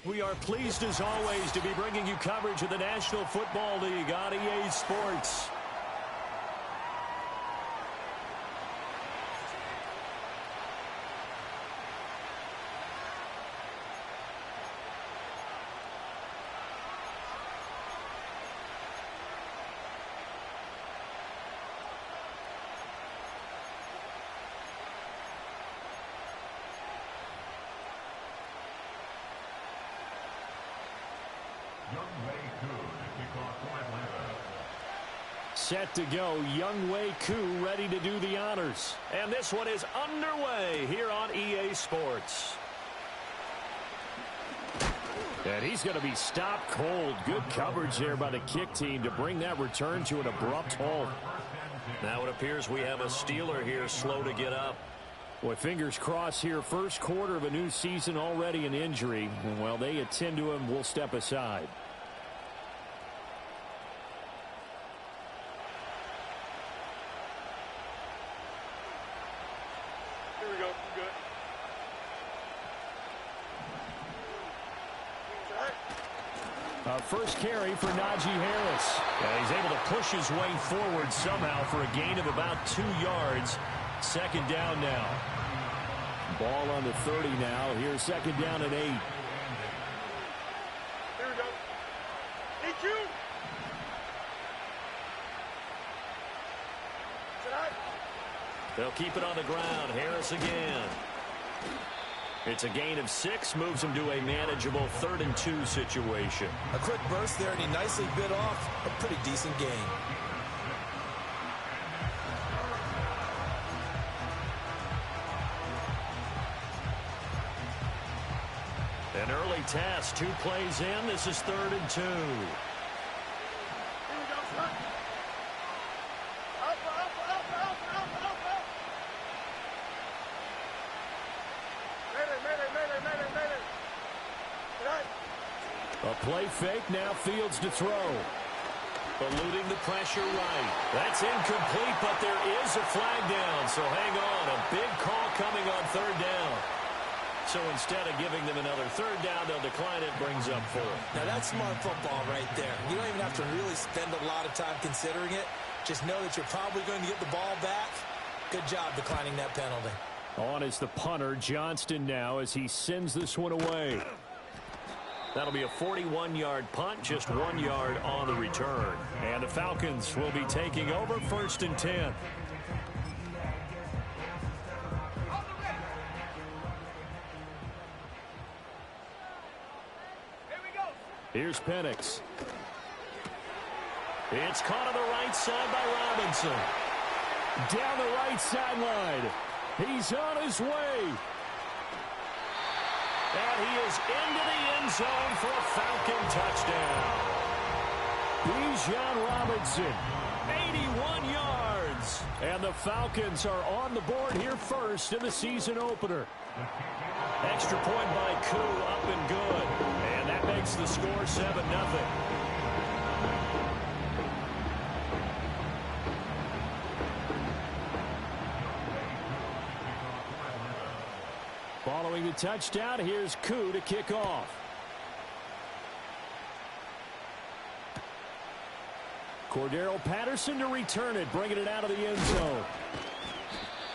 We are pleased as always to be bringing you coverage of the National Football League on EA Sports. Set to go, Younghoe Koo ready to do the honors. And this one is underway here on EA Sports. And he's going to be stopped cold. Good coverage there by the kick team to bring that return to an abrupt halt. Now it appears we have a Steeler here slow to get up. Boy, fingers crossed here. First quarter of a new season, already an injury. And while they attend to him, we'll step aside. First carry for Najee Harris. And he's able to push his way forward somehow for a gain of about 2 yards. Second down now. Ball on the 30 now. Here's second down at 8. Here we go. Hey, Q. They'll keep it on the ground. Harris again. It's a gain of 6, moves him to a manageable 3rd and 2 situation. A quick burst there, and he nicely bit off a pretty decent gain. An early test, 2 plays in. This is 3rd and 2. A play fake, now Fields to throw. Eluding the pressure right. That's incomplete, but there is a flag down, so hang on. A big call coming on 3rd down. So instead of giving them another 3rd down, they'll decline it, brings up 4. Now that's smart football right there. You don't even have to really spend a lot of time considering it. Just know that you're probably going to get the ball back. Good job declining that penalty. On is the punter, Johnston now, as he sends this one away. That'll be a 41-yard punt, just 1 yard on the return. And the Falcons will be taking over 1st and 10. Here's Penix. It's caught on the right side by Robinson. Down the right sideline. He's on his way. And he is into the end zone for a Falcon touchdown. Bijan Robinson, 81 yards. And the Falcons are on the board here first in the season opener. Extra point by Koo, up and good. And that makes the score 7-0. Following the touchdown, here's Koo to kick off. Cordero Patterson to return it, bringing it out of the end zone.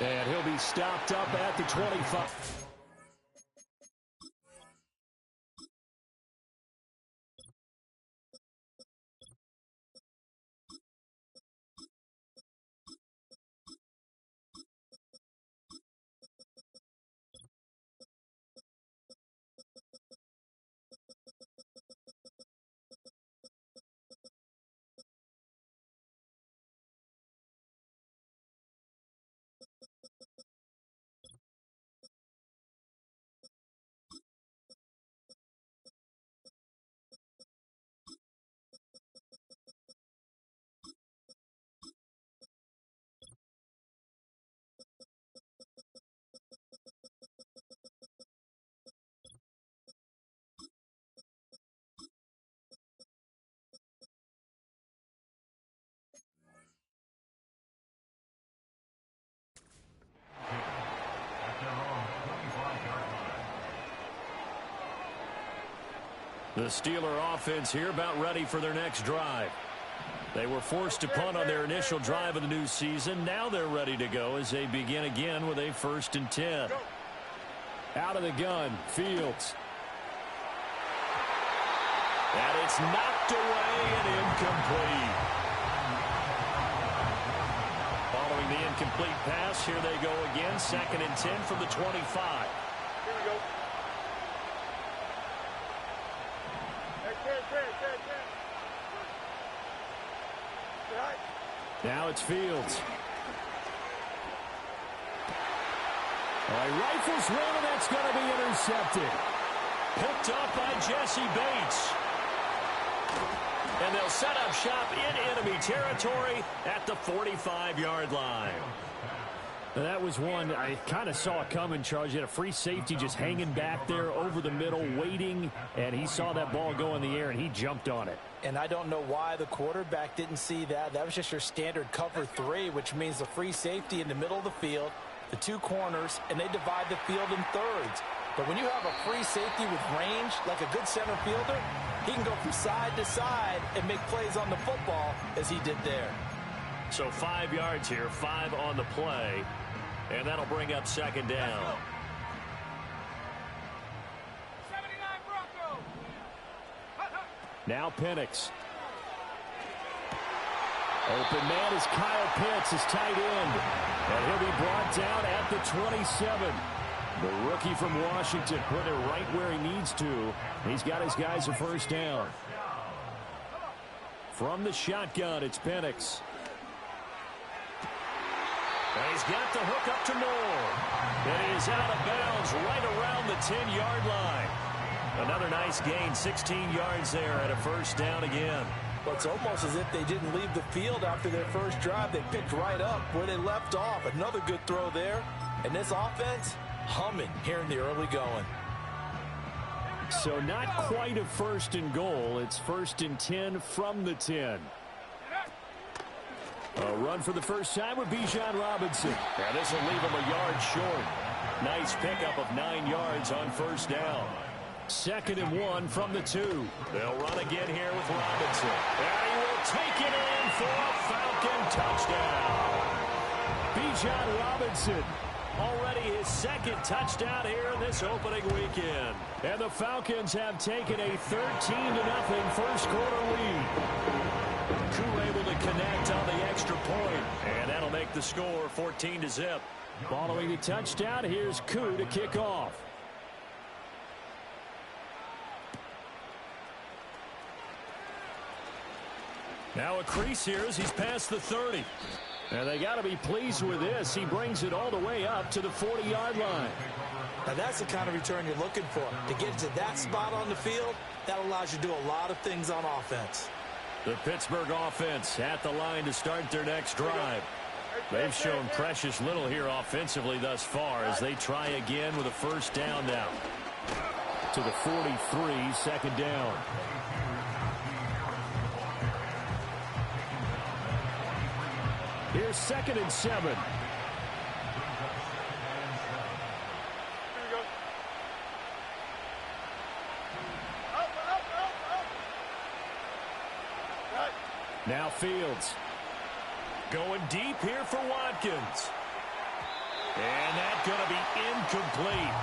And he'll be stopped up at the 25. The Steeler offense here about ready for their next drive. They were forced to punt on their initial drive of the new season. Now they're ready to go as they begin again with a 1st and 10. Out of the gun, Fields. And it's knocked away and incomplete. Following the incomplete pass, here they go again. 2nd and 10 from the 25. Here we go. Now it's Fields. All right, rifles one, and that's going to be intercepted. Picked up by Jesse Bates. And they'll set up shop in enemy territory at the 45-yard line. That was one I kind of saw coming, Charles. You had a free safety just hanging back there over the middle, waiting, and he saw that ball go in the air, and he jumped on it. And I don't know why the quarterback didn't see that. That was just your standard cover 3, which means the free safety in the middle of the field, the 2 corners, and they divide the field in thirds. But when you have a free safety with range, like a good center fielder, he can go from side to side and make plays on the football as he did there. So 5 yards here, 5 on the play, and that'll bring up 2nd down. 79 Broncos. Now Penix. Open man is Kyle Pitts, his tight end. And he'll be brought down at the 27. The rookie from Washington put it right where he needs to. He's got his guys a 1st down. From the shotgun, it's Penix. And he's got the hook up to Moore. And he is out of bounds right around the 10-yard line. Another nice gain, 16 yards there at a 1st down again. Well, it's almost as if they didn't leave the field after their first drive. They picked right up where they left off. Another good throw there. And this offense, humming here in the early going. So not quite a 1st and goal. It's 1st and 10 from the 10. A run for the first time with Bijan Robinson. Now this will leave him a yard short. Nice pickup of 9 yards on 1st down. 2nd and 1 from the 2. They'll run again here with Robinson. And he will take it in for a Falcon touchdown. Bijan Robinson, already his 2nd touchdown here in this opening weekend. And the Falcons have taken a 13-0 first quarter lead. Koo able to connect on the extra point, and that'll make the score 14-0. Following the touchdown, here's Koo to kick off. Now a crease here as he's past the 30. And they got to be pleased with this. He brings it all the way up to the 40-yard line. Now that's the kind of return you're looking for. To get to that spot on the field, that allows you to do a lot of things on offense. The Pittsburgh offense at the line to start their next drive. They've shown precious little here offensively thus far as they try again with a 1st down now. To the 43, 2nd down. Here's 2nd and 7. Here we go. Up. Right. Now Fields. Going deep here for Watkins. And that's going to be incomplete.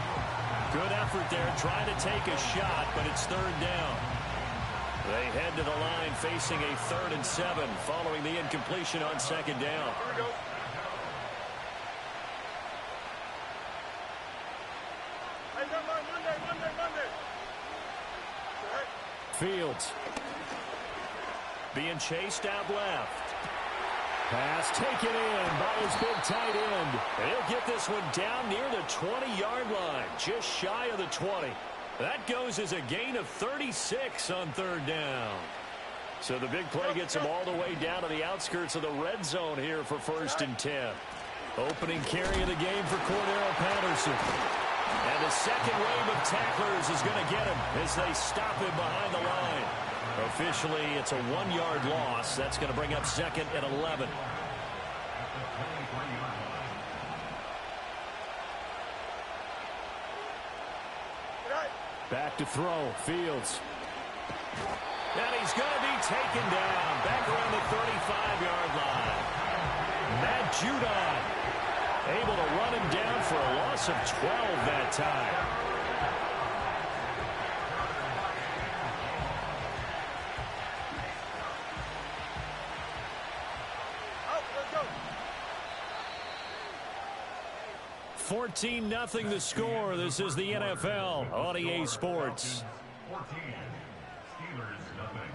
Good effort there trying to take a shot, but it's 3rd down. They head to the line facing a 3rd and 7 following the incompletion on 2nd down. Here we go. Hey, Monday. Right. Fields. Being chased out left. Pass taken in by his big tight end. And he'll get this one down near the 20-yard line, just shy of the 20. That goes as a gain of 36 on 3rd down. So the big play gets him all the way down to the outskirts of the red zone here for 1st and 10. Opening carry of the game for Cordero Patterson. And the second wave of tacklers is going to get him as they stop him behind the line. Officially, it's a 1-yard loss. That's going to bring up 2nd and 11. Back to throw. Fields. And he's going to be taken down back around the 35-yard line. Matt Judon able to run him down for a loss of 12 that time. Out, let's go. 14-0 the score. This is the NFL on EA Sports. 14, Steelers nothing.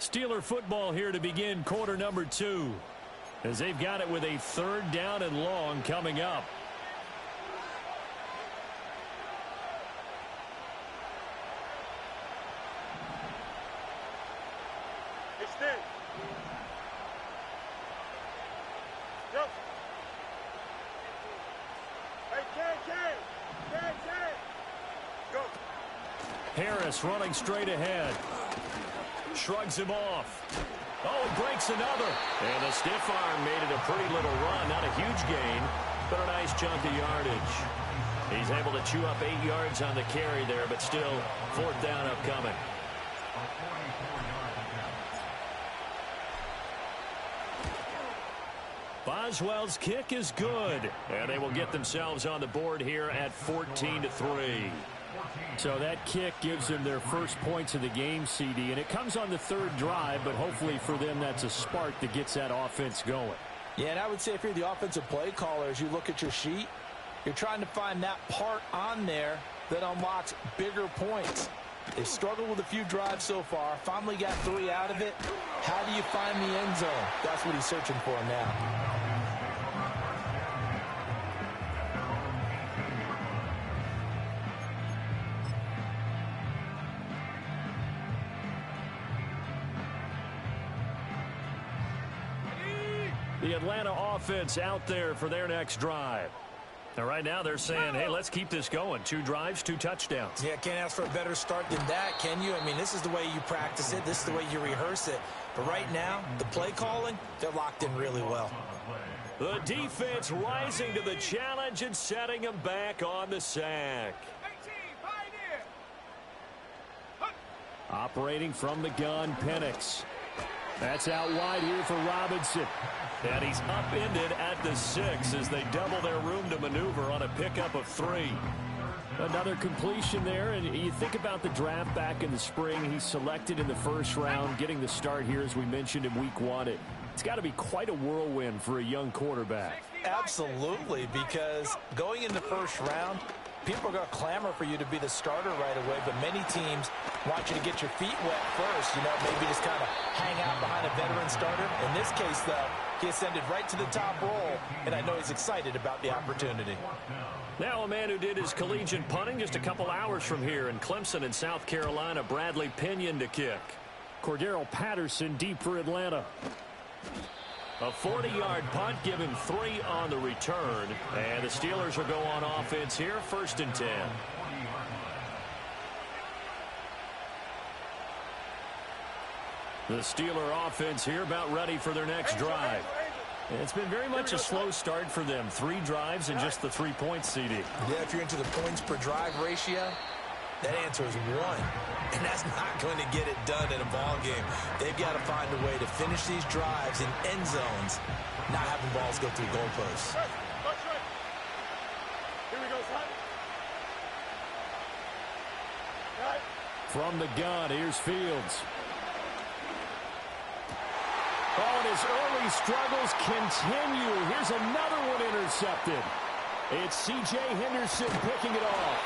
Steeler football here to begin quarter number 2. As they've got it with a 3rd down and long coming up. Extend. Jump. Hey, Ken. Go. Harris running straight ahead. Shrugs him off. Oh, breaks another. And the stiff arm made it a pretty little run. Not a huge gain, but a nice chunk of yardage. He's able to chew up 8 yards on the carry there, but still 4th down upcoming. Boswell's kick is good, and they will get themselves on the board here at 14-3. So that kick gives them their first points of the game, CD, and it comes on the 3rd drive, but hopefully for them that's a spark that gets that offense going. Yeah, and I would say if you're the offensive play caller, as you look at your sheet, you're trying to find that part on there that unlocks bigger points. They've struggled with a few drives so far, finally got 3 out of it. How do you find the end zone? That's what he's searching for now. The Atlanta offense out there for their next drive. And right now they're saying, hey, let's keep this going. 2 drives, 2 touchdowns. Yeah, can't ask for a better start than that, can you? I mean, this is the way you practice it. This is the way you rehearse it. But right now, the play calling, they're locked in really well. The defense rising to the challenge and setting them back on the sack. Operating from the gun, Penix. That's out wide here for Robinson. And he's upended at the 6 as they double their room to maneuver on a pickup of 3. Another completion there, and you think about the draft back in the spring. He's selected in the 1st round, getting the start here, as we mentioned, in week 1. It's got to be quite a whirlwind for a young quarterback. Absolutely, because going in the 1st round, people are going to clamor for you to be the starter right away, but many teams want you to get your feet wet first. You know, maybe just kind of hang out behind a veteran starter. In this case, though, he ascended right to the top roll, and I know he's excited about the opportunity. Now a man who did his collegiate punting just a couple hours from here in Clemson in South Carolina, Bradley Pinion to kick. Cordero Patterson deep for Atlanta. A 40-yard punt, given 3 on the return. And the Steelers will go on offense here, 1st and 10. The Steeler offense here about ready for their next drive. It's been very much a slow start for them. 3 drives and just the 3 points, CD. Yeah, if you're into the points per drive ratio, that answer is 1. And that's not going to get it done in a ball game. They've got to find a way to finish these drives in end zones, not having balls go through goalposts. Here we go, son. Right. From the gun, here's Fields. Oh, and his early struggles continue. Here's another one intercepted. It's C.J. Henderson picking it off.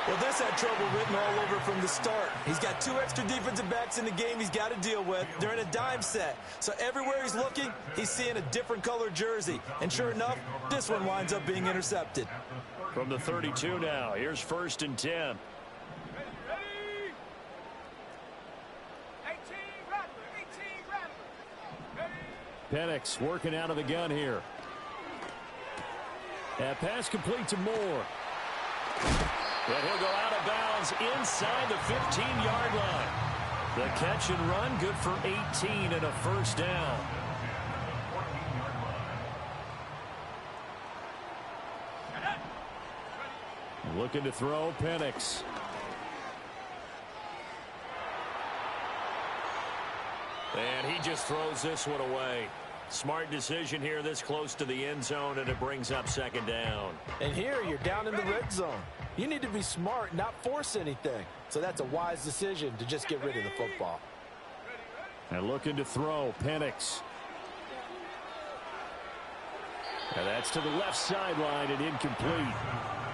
Well, this had trouble written all over from the start. He's got 2 extra defensive backs in the game he's got to deal with. They're in a dime set. So everywhere he's looking, he's seeing a different color jersey. And sure enough, this one winds up being intercepted. From the 32 now, here's 1st and 10. Penix working out of the gun here. That pass complete to Moore. And he'll go out of bounds inside the 15-yard line. The catch and run good for 18 and a 1st down. Looking to throw, Penix. he just throws this one away. Smart decision here this close to the end zone, and it brings up second down. And here you're down in the red zone. You need to be smart, not force anything. So that's a wise decision to just get rid of the football. And looking to throw, Penix. And that's to the left sideline and incomplete.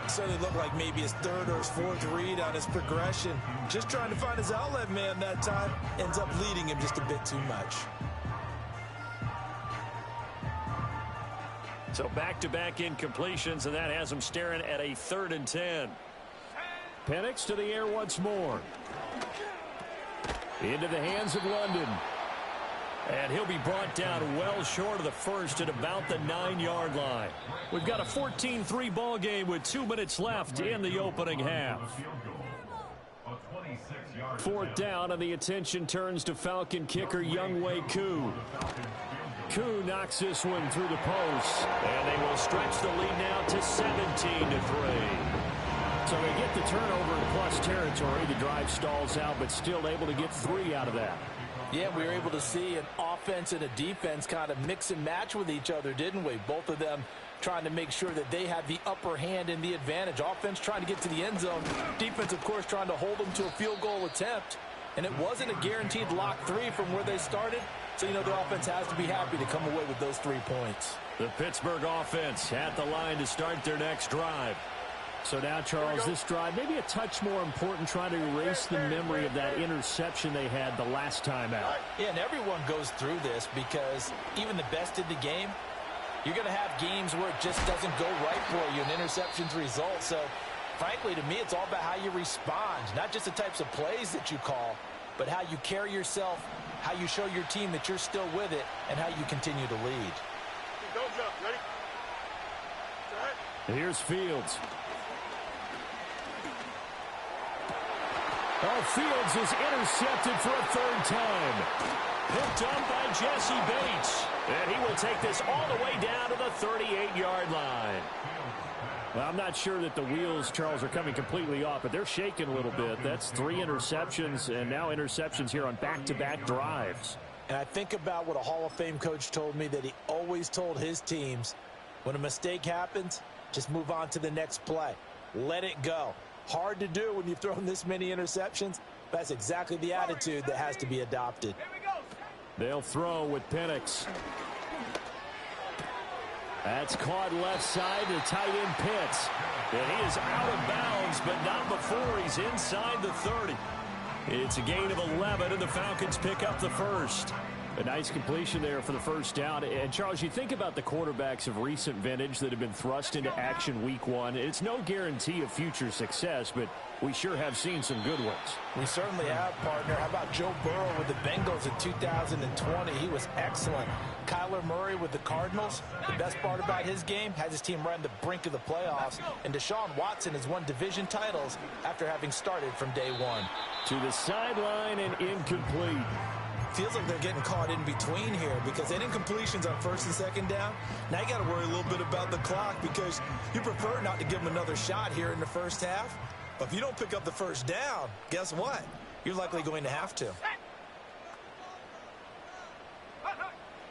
Certainly looked like maybe his third or his fourth read on his progression. Just trying to find his outlet man that time. Ends up leading him just a bit too much. So back-to-back incompletions, and that has him staring at a 3rd and 10. Penix to the air once more. Into the hands of London. And he'll be brought down well short of the first at about the 9-yard line. We've got a 14-3 ball game with 2 minutes left in the opening half. 4th down, and the attention turns to Falcon kicker Younghoe Koo. Koo knocks this one through the post, and they will stretch the lead now to 17-3. So they get the turnover in plus territory. The drive stalls out, but still able to get 3 out of that. Yeah, we were able to see an offense and a defense kind of mix and match with each other, didn't we? Both of them trying to make sure that they had the upper hand and the advantage. Offense trying to get to the end zone. Defense, of course, trying to hold them to a field goal attempt. And it wasn't a guaranteed lock 3 from where they started. So, the offense has to be happy to come away with those 3 points. The Pittsburgh offense at the line to start their next drive. So now, Charles, this drive may be a touch more important, trying to erase the memory of that interception they had the last time out. Yeah, and everyone goes through this because even the best in the game, you're going to have games where it just doesn't go right for you, and interceptions result. So, frankly, to me, it's all about how you respond, not just the types of plays that you call, but how you carry yourself, how you show your team that you're still with it, and how you continue to lead. Don't jump. Ready? Set. Here's Fields. Oh, Fields is intercepted for a 3rd time. Picked up by Jesse Bates. And he will take this all the way down to the 38-yard line. Well, I'm not sure that the wheels, Charles, are coming completely off, but they're shaking a little bit. That's 3 interceptions, and now interceptions here on back-to-back drives. And I think about what a Hall of Fame coach told me that he always told his teams, when a mistake happens, just move on to the next play. Let it go. Hard to do when you've thrown this many interceptions. That's exactly the attitude that has to be adopted. They'll throw with Penix. That's caught left side to tight end Pitts. And he is out of bounds, but not before he's inside the 30. It's a gain of 11, and the Falcons pick up the first. A nice completion there for the first down. And, Charles, you think about the quarterbacks of recent vintage that have been thrust into action week 1. It's no guarantee of future success, but we sure have seen some good ones. We certainly have, partner. How about Joe Burrow with the Bengals in 2020? He was excellent. Kyler Murray with the Cardinals. The best part about his game, has his team right on the brink of the playoffs. And Deshaun Watson has won division titles after having started from day 1. To the sideline and incomplete. Feels like they're getting caught in between here because they did incompletions on 1st and 2nd down. Now you got to worry a little bit about the clock because you prefer not to give them another shot here in the first half. But if you don't pick up the first down, guess what? You're likely going to have to.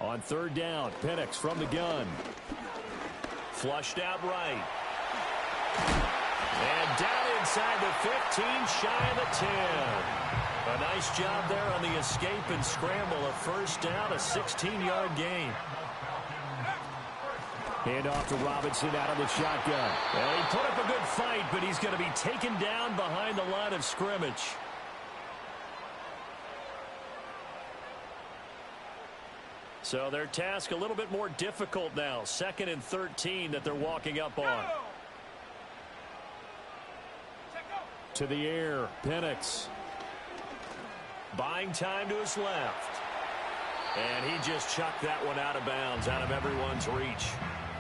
On 3rd down, Penix from the gun. Flushed out right. And down inside the 15, shy of the 10. A nice job there on the escape and scramble. A first down, a 16-yard gain. Hand off to Robinson out of the shotgun. Well, he put up a good fight, but he's going to be taken down behind the line of scrimmage. So their task a little bit more difficult now. 2nd and 13 that they're walking up on. To the air, Penix. Buying time to his left. And he just chucked that one out of bounds, out of everyone's reach.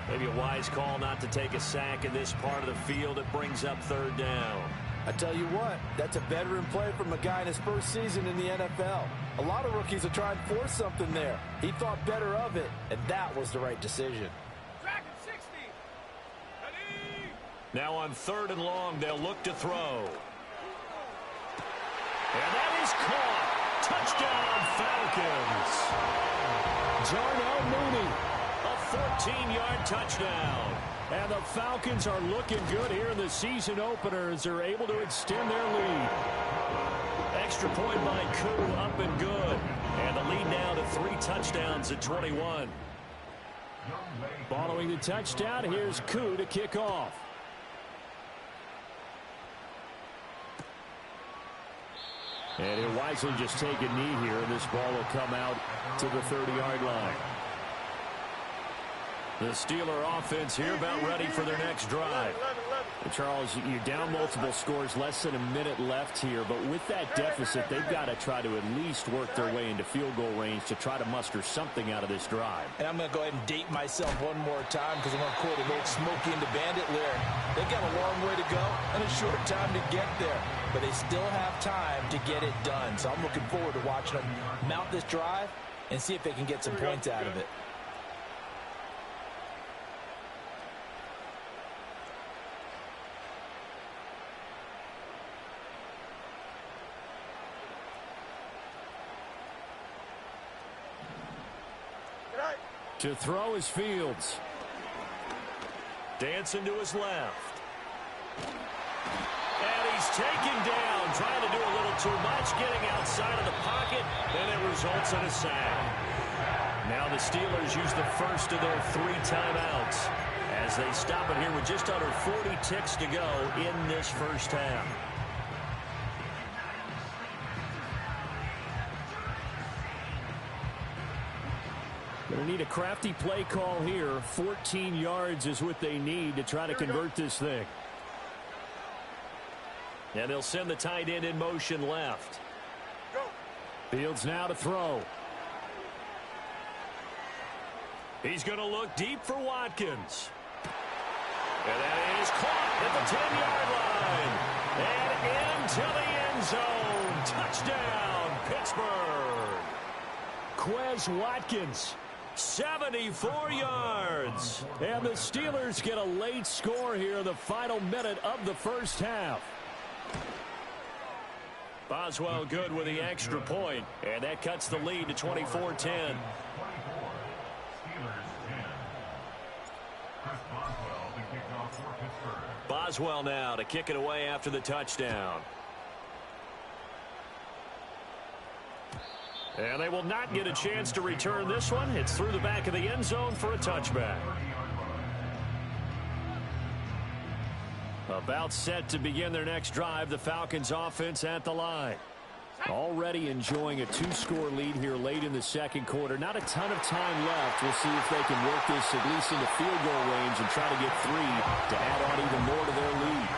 Maybe a wise call not to take a sack in this part of the field. It brings up 3rd down. I tell you what, that's a veteran play from a guy in his first season in the NFL. A lot of rookies are trying to force something there. He thought better of it, and that was the right decision. Now on 3rd and long, they'll look to throw. And that is caught. Touchdown, Falcons. Darnell Mooney. A 14-yard touchdown. And the Falcons are looking good here in the season opener as they're able to extend their lead. Extra point by Koo, up and good. And the lead now to 3 touchdowns at 21. Following the touchdown, here's Koo to kick off. And he'll wisely just take a knee here, and this ball will come out to the 30-yard line. The Steeler offense here about ready for their next drive. Charles, you're down multiple scores, less than a minute left here, but with that deficit, they've got to try to at least work their way into field goal range to try to muster something out of this drive. And I'm going to go ahead and date myself one more time because I'm going to quote an old Smokey and the Bandit lyric. They've got a long way to go and a short time to get there, but they still have time to get it done. So I'm looking forward to watching them mount this drive and see if they can get some points out of it. To throw is Fields. Dancing to his left. And he's taken down, trying to do a little too much, getting outside of the pocket, and it results in a sack. Now the Steelers use the first of their 3 timeouts as they stop it here with just under 40 ticks to go in this first half. Going to need a crafty play call here. 14 yards is what they need to try to convert this thing. And they'll send the tight end in motion left. Fields now to throw. He's going to look deep for Watkins. And that is caught at the 10-yard line. And into the end zone. Touchdown, Pittsburgh. Quez Watkins. 74 yards. And the Steelers get a late score here in the final minute of the first half. Boswell good with the extra point, and that cuts the lead to 24-10. Boswell now to kick it away after the touchdown. And they will not get a chance to return this one. It's through the back of the end zone for a touchback. About set to begin their next drive, the Falcons offense at the line. Already enjoying a 2-score lead here late in the second quarter. Not a ton of time left. We'll see if they can work this at least into field goal range and try to get 3 to add on even more to their lead.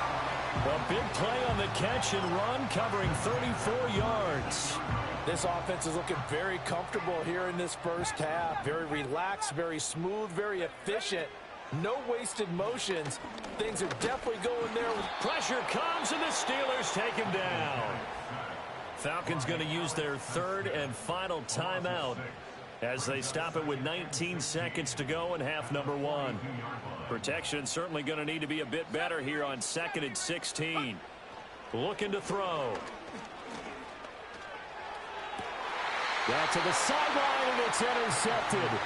A big play on the catch and run, covering 34 yards. This offense is looking very comfortable here in this first half. Very relaxed, very smooth, very efficient. No wasted motions. Things are definitely going there. Pressure comes, and the Steelers take him down. Falcons going to use their 3rd and final timeout as they stop it with 19 seconds to go in half number 1. Protection certainly going to need to be a bit better here on 2nd and 16. Looking to throw. Got to the sideline, and it's intercepted.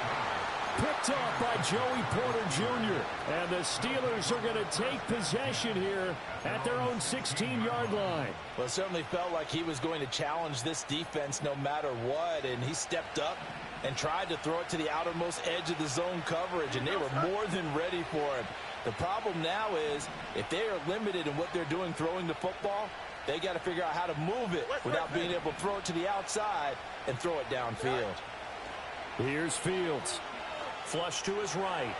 Picked off by Joey Porter Jr. And the Steelers are going to take possession here at their own 16-yard line. Well, it certainly felt like he was going to challenge this defense no matter what, and he stepped up and tried to throw it to the outermost edge of the zone coverage, and they were more than ready for him. The problem now is if they are limited in what they're doing throwing the football, they got to figure out how to move it without being able to throw it to the outside and throw it downfield. Here's Fields. Flush to his right.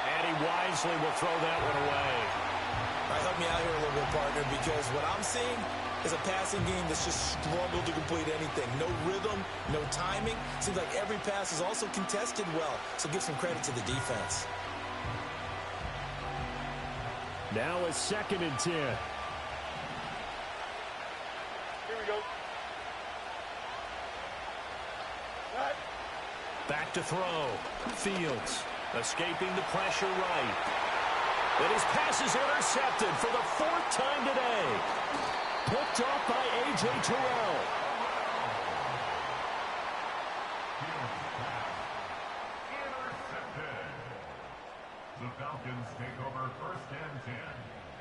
And he wisely will throw that one away. All right, help me out here a little bit, partner, because what I'm seeing is a passing game that's just struggled to complete anything. No rhythm, no timing. Seems like every pass is also contested well, so give some credit to the defense. Now a 2nd and 10. Here we go. Back to throw. Fields escaping the pressure right. And his pass is intercepted for the 4th time today. Picked off by A.J. Terrell. Intercepted. The Falcons take over 1st and 10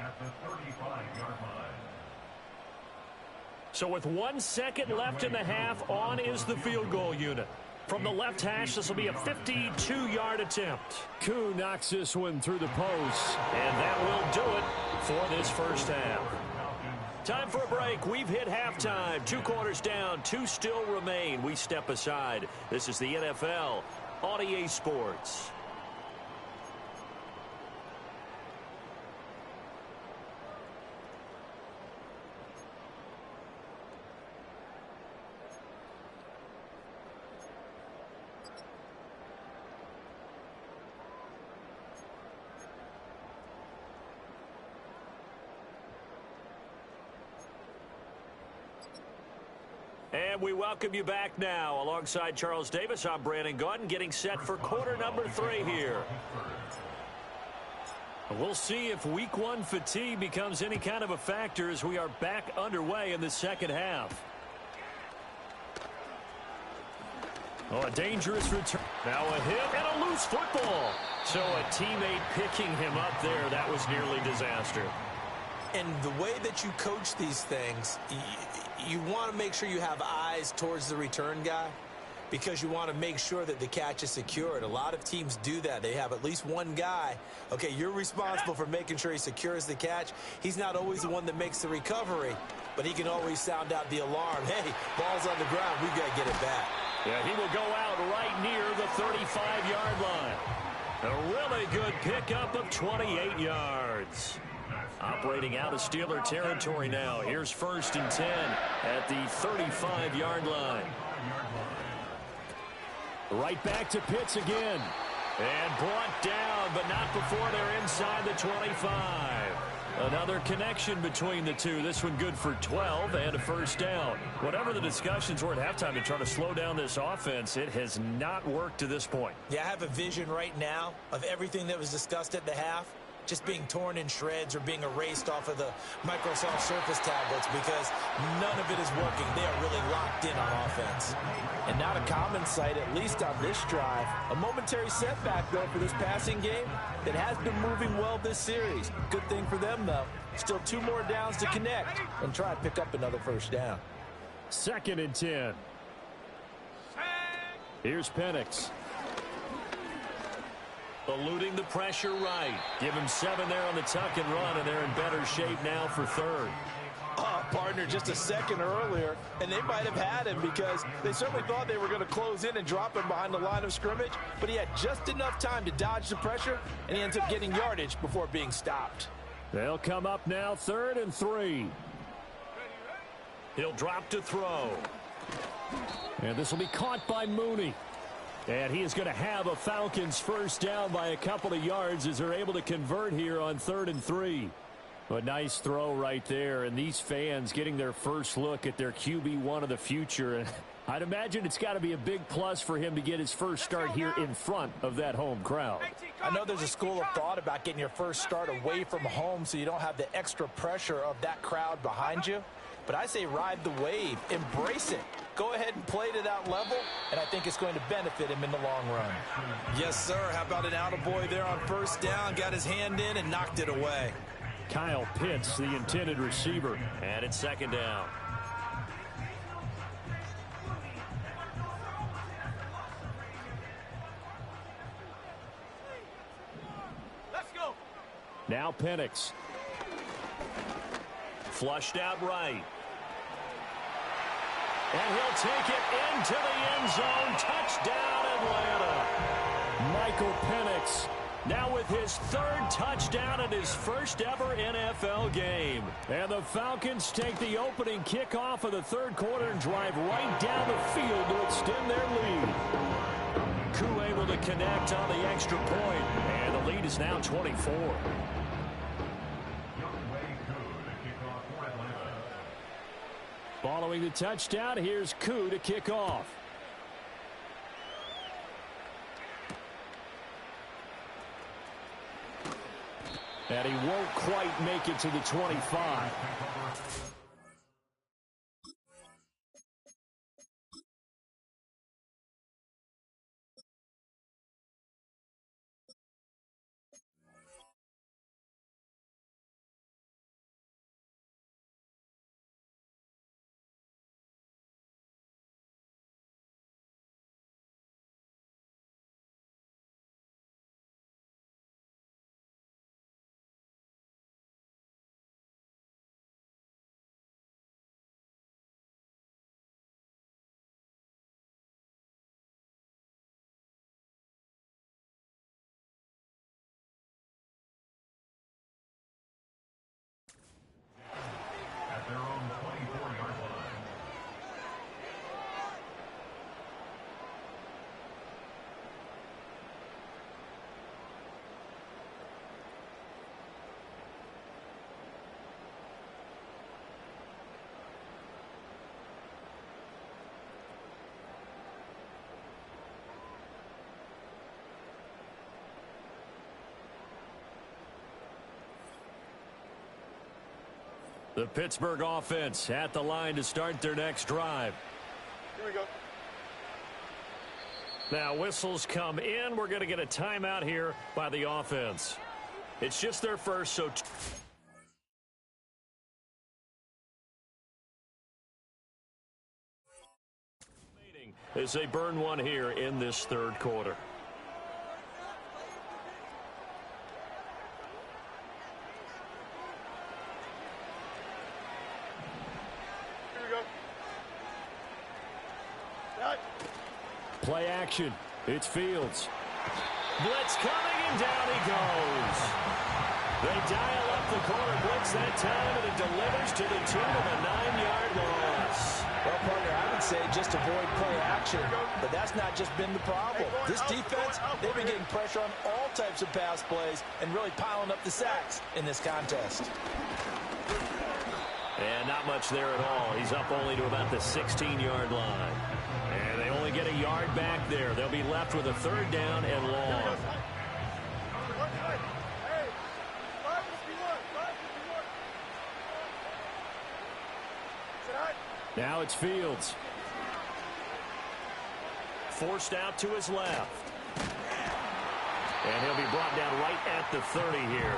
at the 35-yard line. So with 1 second left in the half, on is the field goal unit. From the left hash, this will be a 52-yard attempt. Koo knocks this one through the post, and that will do it for this first half. Time for a break. We've hit halftime. 2 quarters down, 2 still remain. We step aside. This is the NFL on EA Sports. And we welcome you back now. Alongside Charles Davis, I'm Brandon Gaudin, getting set for quarter number 3 here. We'll see if week 1 fatigue becomes any kind of a factor as we are back underway in the second half. Oh, a dangerous return. Now a hit and a loose football. So a teammate picking him up there, that was nearly disaster. And the way that you coach these things, you want to make sure you have eyes towards the return guy because you want to make sure that the catch is secured. A lot of teams do that. They have at least one guy. Okay, you're responsible for making sure he secures the catch. He's not always the one that makes the recovery, but he can always sound out the alarm. Hey, ball's on the ground. We've got to get it back. Yeah, he will go out right near the 35-yard line. A really good pickup of 28 yards. Operating out of Steeler territory now. Here's 1st and 10 at the 35-yard line. Right back to Pitts again. And brought down, but not before they're inside the 25. Another connection between the two. This one good for 12 and a first down. Whatever the discussions were at halftime to try to slow down this offense, it has not worked to this point. Yeah, I have a vision right now of everything that was discussed at the half just being torn in shreds or being erased off of the Microsoft Surface tablets because none of it is working. They are really locked in on offense. And not a common sight, at least on this drive. A momentary setback, though, for this passing game that has been moving well this series. Good thing for them, though. Still 2 more downs to connect and try and pick up another first down. 2nd and 10. Here's Penix. Eluding the pressure right. Give him 7 there on the tuck and run, and they're in better shape now for 3rd. Partner, just a second earlier, and they might have had him because they certainly thought they were going to close in and drop him behind the line of scrimmage, but he had just enough time to dodge the pressure, and he ends up getting yardage before being stopped. They'll come up now 3rd and 3. He'll drop to throw. And this will be caught by Mooney. And he is going to have a Falcons first down by a couple of yards as they're able to convert here on 3rd and 3. A nice throw right there, and these fans getting their first look at their QB1 of the future. And I'd imagine it's got to be a big plus for him to get his first start here in front of that home crowd. I know there's a school of thought about getting your first start away from home so you don't have the extra pressure of that crowd behind you. But I say ride the wave, embrace it. Go ahead and play to that level, and I think it's going to benefit him in the long run. Yes, sir. How about an attaboy there on first down? Got his hand in and knocked it away. Kyle Pitts, the intended receiver. And it's 2nd down. Let's go. Now Penix. Flushed out right. And he'll take it into the end zone. Touchdown, Atlanta. Michael Penix now with his 3rd touchdown in his first ever NFL game. And the Falcons take the opening kickoff of the 3rd quarter and drive right down the field to extend their lead. Koo able to connect on the extra point, and the lead is now 24. Following the touchdown, here's Koo to kick off. And he won't quite make it to the 25. The Pittsburgh offense at the line to start their next drive. Here we go. Now whistles come in. We're going to get a timeout here by the offense. It's just their first, so as they burn one here in this third quarter. Here we go. Right. Play action. It's Fields. Blitz coming, and down he goes. They dial up the corner blitz that time, and it delivers to the tune of a 9-yard loss. Well, partner, I would say just avoid play action, but that's not just been the problem. This defense, they've been getting pressure on all types of pass plays and really piling up the sacks in this contest. And not much there at all. He's up only to about the 16-yard line. And they only get a yard back there. They'll be left with a third down and long. Now it's Fields. Forced out to his left. And he'll be brought down right at the 30 here.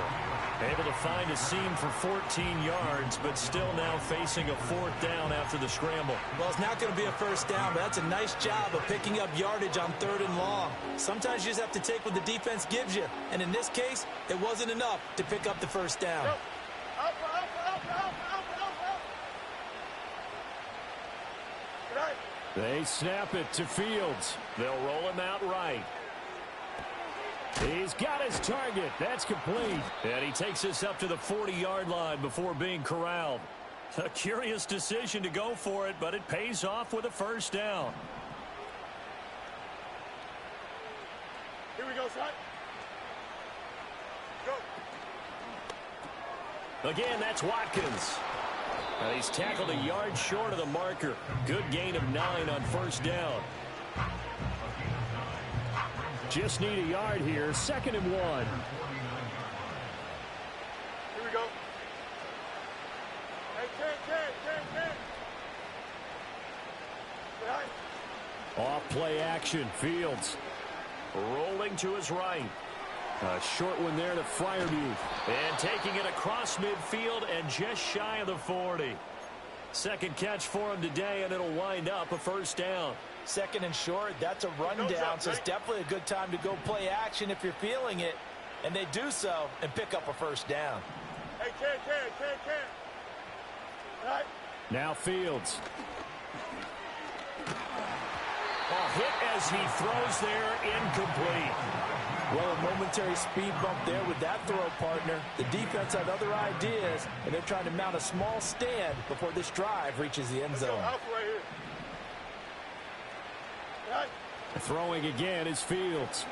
Able to find a seam for 14 yards, but still now facing a fourth down after the scramble. Well, it's not going to be a first down, but that's a nice job of picking up yardage on 3rd and long. Sometimes you just have to take what the defense gives you. And in this case, it wasn't enough to pick up the first down. They snap it to Fields. They'll roll him out right. He's got his target. That's complete. And he takes us up to the 40-yard line before being corralled. A curious decision to go for it, but it pays off with a first down. Here we go, son. Go. Again, that's Watkins. He's tackled a yard short of the marker. Good gain of 9 on first down. Just need a yard here. 2nd and 1. Here we go. Hey, 10. Off play action. Fields. Rolling to his right. A short one there to Freiermuth. And taking it across midfield and just shy of the 40. Second catch for him today, and it'll wind up a first down. 2nd and short, that's a rundown, so it's definitely a good time to go play action if you're feeling it. And they do so and pick up a first down. Hey, 10. Right. Now Fields. A hit as he throws there, incomplete. Well, a momentary speed bump there with that throw, partner. The defense had other ideas, and they're trying to mount a small stand before this drive reaches the end zone. Right here. Right. Throwing again is Fields.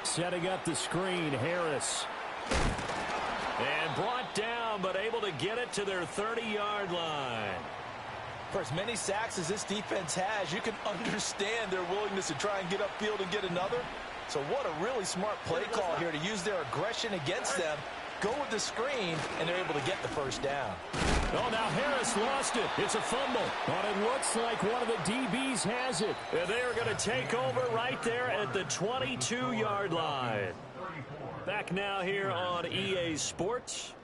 Setting up the screen, Harris. And brought down, but able to get it to their 30-yard line. For as many sacks as this defense has, you can understand their willingness to try and get upfield and get another. So what a really smart play call here to use their aggression against them, go with the screen, and they're able to get the first down. Oh, now Harris lost it. It's a fumble. But it looks like one of the DBs has it. And they're going to take over right there at the 22-yard line. Back now here on EA Sports.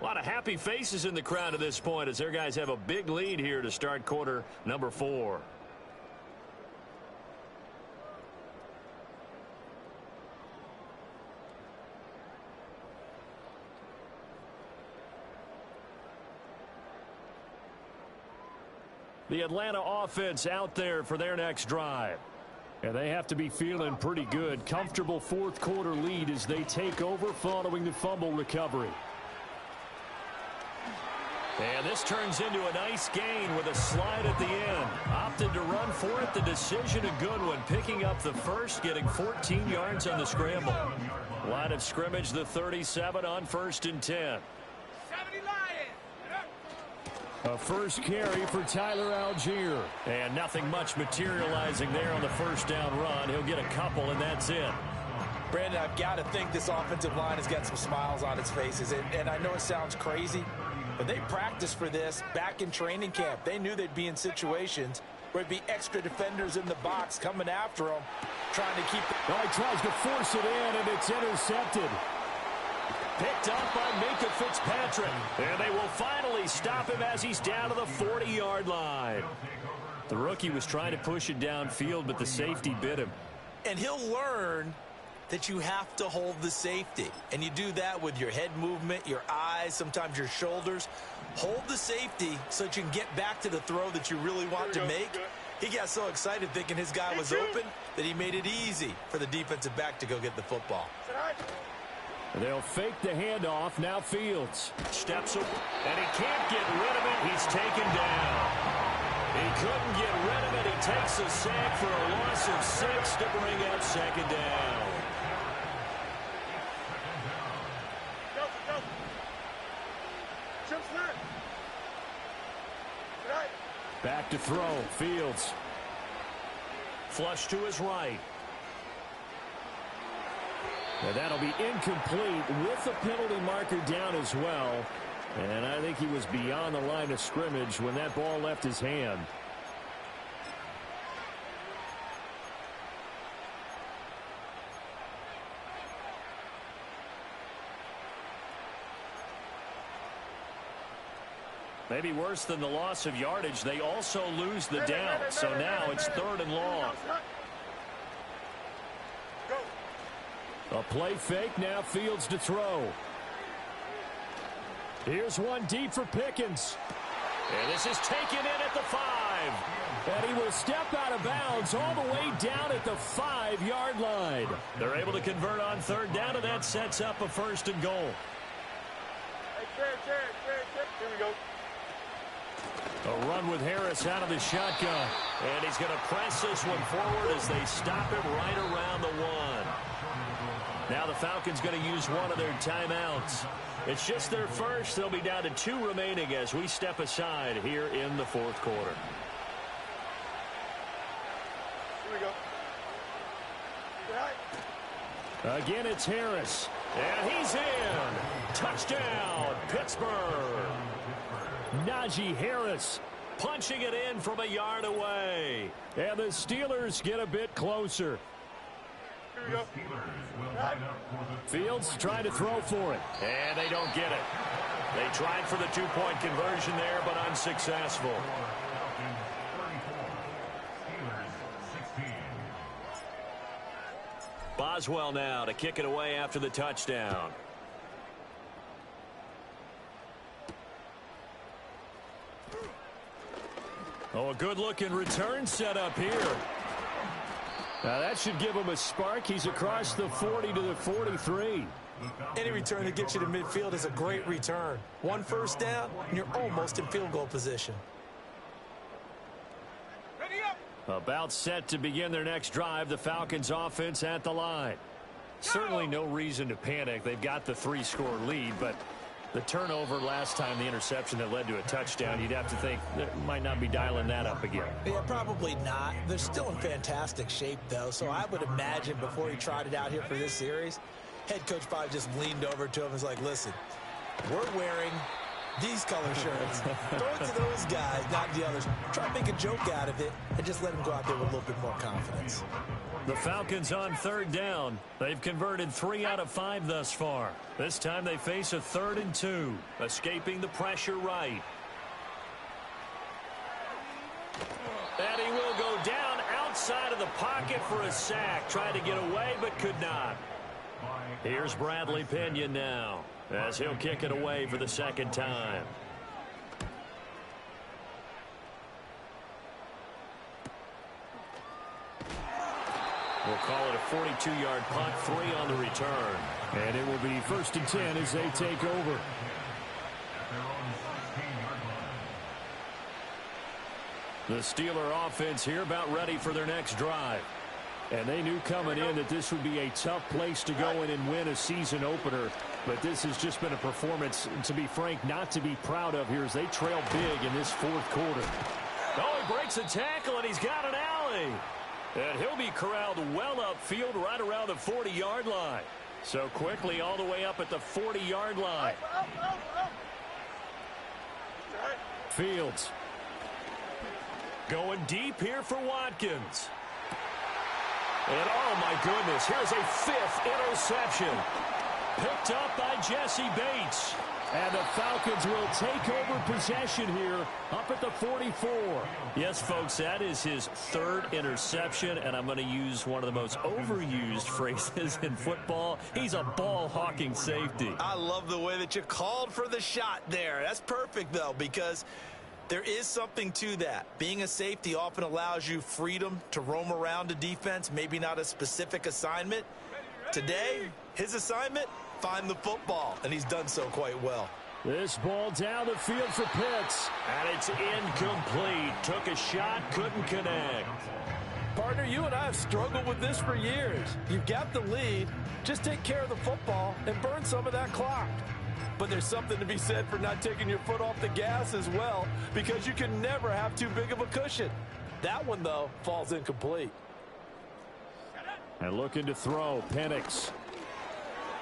A lot of happy faces in the crowd at this point as their guys have a big lead here to start quarter number 4. The Atlanta offense out there for their next drive. And they have to be feeling pretty good. Comfortable fourth quarter lead as they take over following the fumble recovery. And this turns into a nice gain with a slide at the end. Opted to run for it. The decision a good one. Picking up the first, getting 14 yards on the scramble. Line of scrimmage, the 37 on 1st and 10. A first carry for Tyler Algier. And nothing much materializing there on the first down run. He'll get a couple, and that's it. Brandon, I've got to think this offensive line has got some smiles on its faces. And I know it sounds crazy, But they practiced for this back in training camp. They knew they'd be in situations where there'd be extra defenders in the box coming after them, trying to keep... Well, he tries to force it in, and it's intercepted. Picked up by Minkah Fitzpatrick. And they will finally stop him as he's down to the 40-yard line. The rookie was trying to push it downfield, but the safety bit him. And he'll learn that you have to hold the safety. And you do that with your head movement, your eyes, sometimes your shoulders. Hold the safety so that you can get back to the throw that you really want to make. He got so excited thinking his guy was open that he made it easy for the defensive back to go get the football. They'll fake the handoff. Now Fields Steps up, and he can't get rid of it. He's taken down. He couldn't get rid of it. He takes a sack for a loss of 6 to bring up second down. back to throw. Fields. Flush to his right. And that'll be incomplete with the penalty marker down as well. And I think he was beyond the line of scrimmage when that ball left his hand. Maybe worse than the loss of yardage, they also lose the down. So now it's 3rd and long. A play fake, now Fields to throw. Here's one deep for Pickens. And this is taken in at the 5. And he will step out of bounds all the way down at the 5-yard line. They're able to convert on 3rd down, and that sets up a 1st and goal. Here we go. A run with Harris out of the shotgun. And he's going to press this one forward as they stop him right around the 1. Now the Falcons going to use one of their timeouts. It's just their first. They'll be down to 2 remaining as we step aside here in the 4th quarter. Here we go. Right. Again, it's Harris. And he's in. Touchdown, Pittsburgh. Najee Harris punching it in from a yard away. And the Steelers get a bit closer. Here we go. Fields trying to throw for it. And they don't get it. They tried for the 2-point conversion there, but unsuccessful. Boswell now to kick it away after the touchdown. Oh, a good-looking return set up here. Now that should give him a spark. He's across the 40 to the 43. Any return that gets you to midfield is a great return. 1 first down, and you're almost in field goal position. Ready up. About set to begin their next drive. The Falcons offense at the line. Certainly no reason to panic. They've got the 3-score lead, but the turnover last time, the interception that led to a touchdown, you'd have to think they might not be dialing that up again. Yeah, probably not. They're still in fantastic shape, though, so I would imagine before he trotted out here for this series, head coach probably just leaned over to him and was like, listen, we're wearing these color shirts. Throw it to those guys, not the others. Try to make a joke out of it and just let them go out there with a little bit more confidence. The Falcons on 3rd down. They've converted 3 out of 5 thus far. This time they face a 3rd and 2. Escaping the pressure right. And he will go down outside of the pocket for a sack. Tried to get away, but could not. Here's Bradley Pinion now, as he'll kick it away for the 2nd time. We'll call it a 42-yard punt, 3 on the return. And it will be 1st and 10 as they take over. The Steeler offense here about ready for their next drive. And they knew coming in that this would be a tough place to go in and win a season opener. But this has just been a performance, to be frank, not to be proud of here as they trail big in this 4th quarter. Oh, he breaks a tackle, and he's got an alley. And he'll be corralled well upfield right around the 40-yard line. So quickly all the way up at the 40-yard line. Fields. Going deep here for Watkins. And oh my goodness, here's a 5th interception. Picked up by Jesse Bates. And the Falcons will take over possession here up at the 44. Yes, folks, that is his 3rd interception, and I'm going to use one of the most overused phrases in football. He's a ball-hawking safety. I love the way that you called for the shot there. That's perfect, though, because there is something to that. Being a safety often allows you freedom to roam around a defense, maybe not a specific assignment. Today, his assignment, find the football, and he's done so quite well. This ball down the field for Pitts, and it's incomplete. Took a shot, couldn't connect. Partner, you and I have struggled with this for years. You've got the lead. Just take care of the football and burn some of that clock. But there's something to be said for not taking your foot off the gas as well, because you can never have too big of a cushion. That one, though, falls incomplete. And looking to throw, Penix.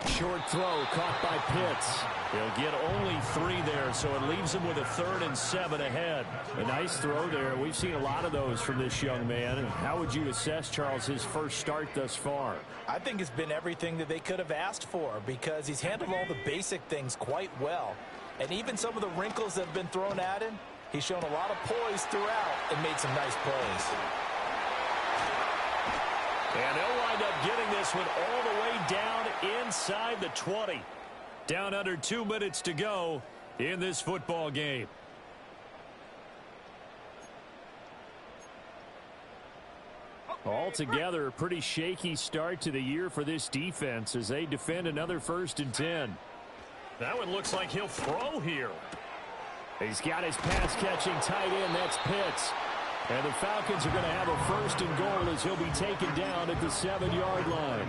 Short throw caught by Pitts. He'll get only 3 there, so it leaves him with a 3rd and 7 ahead. A nice throw there. We've seen a lot of those from this young man. How would you assess, Charles, his first start thus far? I think it's been everything that they could have asked for, because he's handled all the basic things quite well. And even some of the wrinkles that have been thrown at him, he's shown a lot of poise throughout and made some nice plays. And they'll wind up getting this one all the way down inside the 20. Down under 2 minutes to go in this football game. Altogether, a pretty shaky start to the year for this defense as they defend another 1st and 10. That one looks like he'll throw here. He's got his pass-catching tight end. That's Pitts. And the Falcons are going to have a 1st and goal as he'll be taken down at the 7-yard line.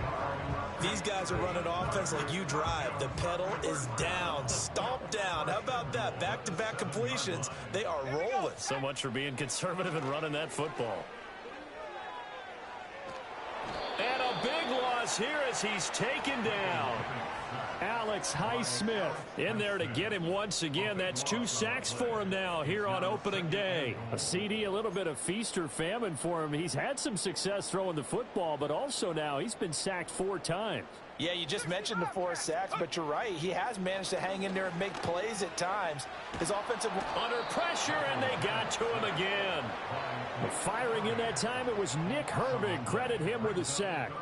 These guys are running offense like you drive. The pedal is down, stomp down. How about that? Back-to-back completions. They are rolling. So much for being conservative and running that football. And a big loss here as he's taken down. Alex Highsmith in there to get him once again. That's 2 sacks for him now here on opening day. A CD, a little bit of feast or famine for him. He's had some success throwing the football, but also now he's been sacked 4 times. Yeah, you just mentioned the 4 sacks, but you're right. He has managed to hang in there and make plays at times. His offensive... Under pressure, and they got to him again. Firing in that time, it was Nick Herbig. Credit him with a sack.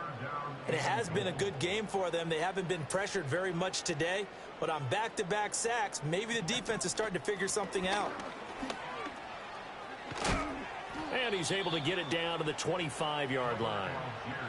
And it has been a good game for them. They haven't been pressured very much today, but on back-to-back sacks, maybe the defense is starting to figure something out. And he's able to get it down to the 25-yard line.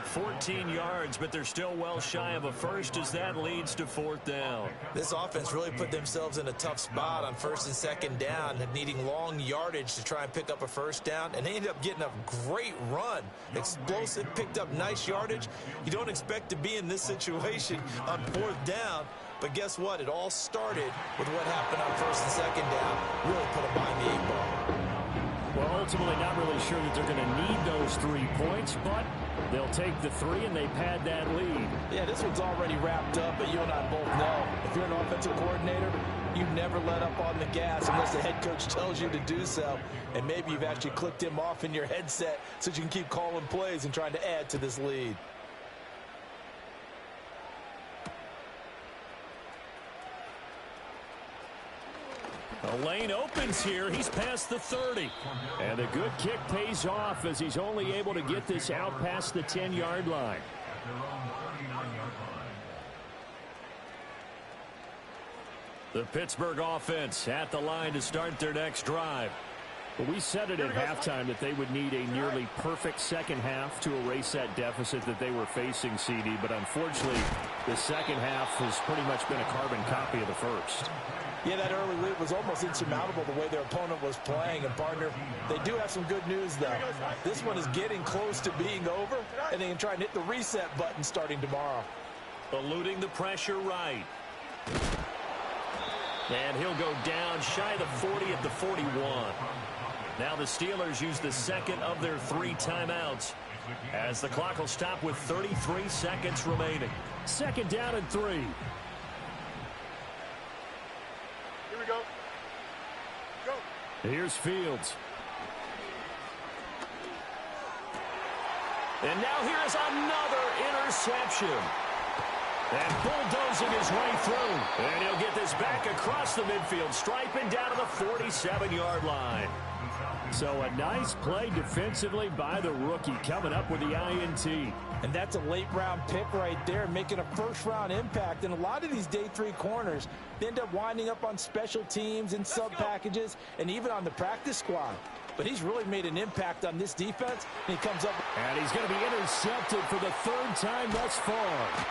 14 yards, but they're still well shy of a first as that leads to 4th down. This offense really put themselves in a tough spot on 1st and 2nd down, needing long yardage to try and pick up a 1st down, and they ended up getting a great run. Explosive, picked up nice yardage. You don't expect to be in this situation on 4th down, but guess what? It all started with what happened on 1st and 2nd down. Really put them behind the 8 ball. Well, ultimately not really sure that they're going to need those 3 points, but they'll take the 3 and they pad that lead. Yeah, this one's already wrapped up, but you and I both know if you're an offensive coordinator, you never let up on the gas unless the head coach tells you to do so. And maybe you've actually clicked him off in your headset so you can keep calling plays and trying to add to this lead. The lane opens here. He's past the 30. And a good kick pays off as he's only able to get this out past the 10-yard line. The Pittsburgh offense at the line to start their next drive. But we said it at halftime that they would need a nearly perfect second half to erase that deficit that they were facing, CD. But unfortunately, the second half has pretty much been a carbon copy of the first. Yeah, that early lead was almost insurmountable the way their opponent was playing. And, partner, they do have some good news, though. This one is getting close to being over, and they can try and hit the reset button starting tomorrow. Eluding the pressure right. And he'll go down shy of the 40 at the 41. Now the Steelers use the second of their 3 timeouts as the clock will stop with 33 seconds remaining. 2nd down and 3. Here we go. Go. Here's Fields. And now here is another interception. And bulldozing his way through. And he'll get this back across the midfield stripe and down to the 47-yard line. So a nice play defensively by the rookie, coming up with the INT. And that's a late-round pick right there, making a first-round impact. And a lot of these day 3 corners, they end up winding up on special teams and sub-packages and even on the practice squad. But he's really made an impact on this defense, and he comes up. And he's going to be intercepted for the 3rd time thus far.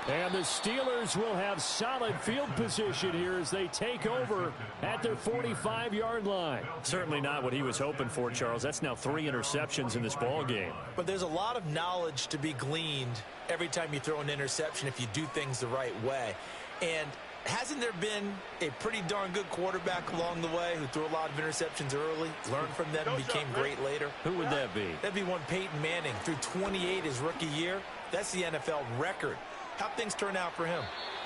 And the Steelers will have solid field position here as they take over at their 45-yard line. Certainly not what he was hoping for, Charles. That's now 3 interceptions in this ball game. But there's a lot of knowledge to be gleaned every time you throw an interception if you do things the right way. And hasn't there been a pretty darn good quarterback along the way who threw a lot of interceptions early, learned from them, and became great later? Who would that be? That'd be one Peyton Manning. Threw 28 his rookie year. That's the NFL record. How'd things turn out for him?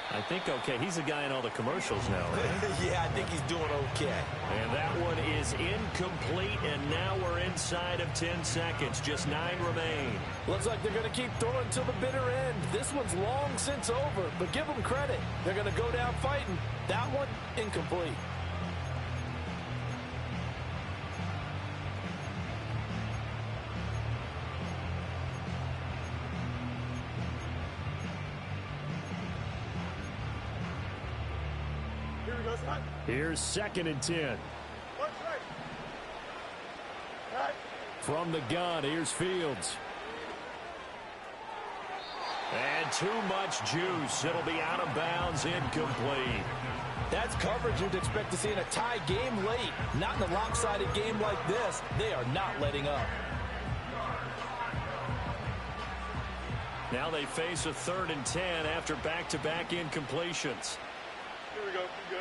I think okay. He's the guy in all the commercials now, right? Yeah, I think he's doing okay. And that one is incomplete, and now we're inside of 10 seconds. Just 9 remain. Looks like they're going to keep throwing until the bitter end. This one's long since over, but give them credit. They're going to go down fighting. That one, incomplete. Here's 2nd and 10. From the gun, here's Fields. And too much juice. It'll be out of bounds, incomplete. That's coverage you'd expect to see in a tie game late. Not in a lopsided game like this. They are not letting up. Now they face a 3rd and 10 after back-to-back incompletions. Here we go. Good.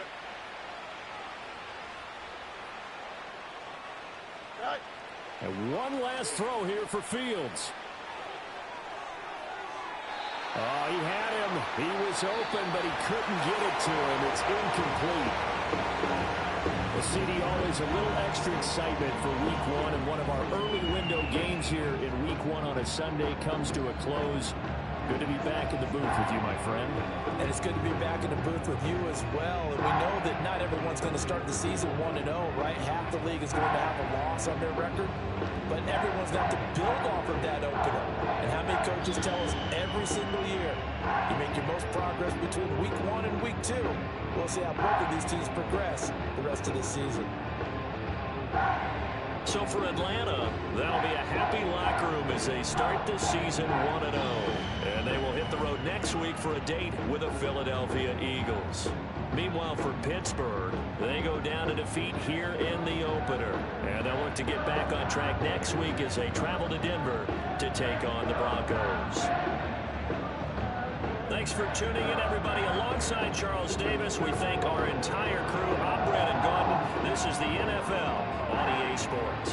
Right. And one last throw here for Fields. Oh, he had him. He was open, but he couldn't get it to him. It's incomplete. Well, CD, always a little extra excitement for Week 1, and one of our early window games here in Week 1 on a Sunday comes to a close. Good to be back in the booth with you, my friend. And it's good to be back in the booth with you as well. And we know that not everyone's going to start the season 1-0, right? Half the league is going to have a loss on their record. But everyone's got to build off of that opener. And how many coaches tell us every single year, you make your most progress between Week 1 and Week 2. We'll see how both of these teams progress the rest of the season. So for Atlanta, that'll be a happy locker room as they start the season 1-0. And they will hit the road next week for a date with the Philadelphia Eagles. Meanwhile, for Pittsburgh, they go down to defeat here in the opener. And they'll look to get back on track next week as they travel to Denver to take on the Broncos. Thanks for tuning in, everybody. Alongside Charles Davis, we thank our entire crew. I'm Brandon Gaudin. This is the NFL on EA Sports.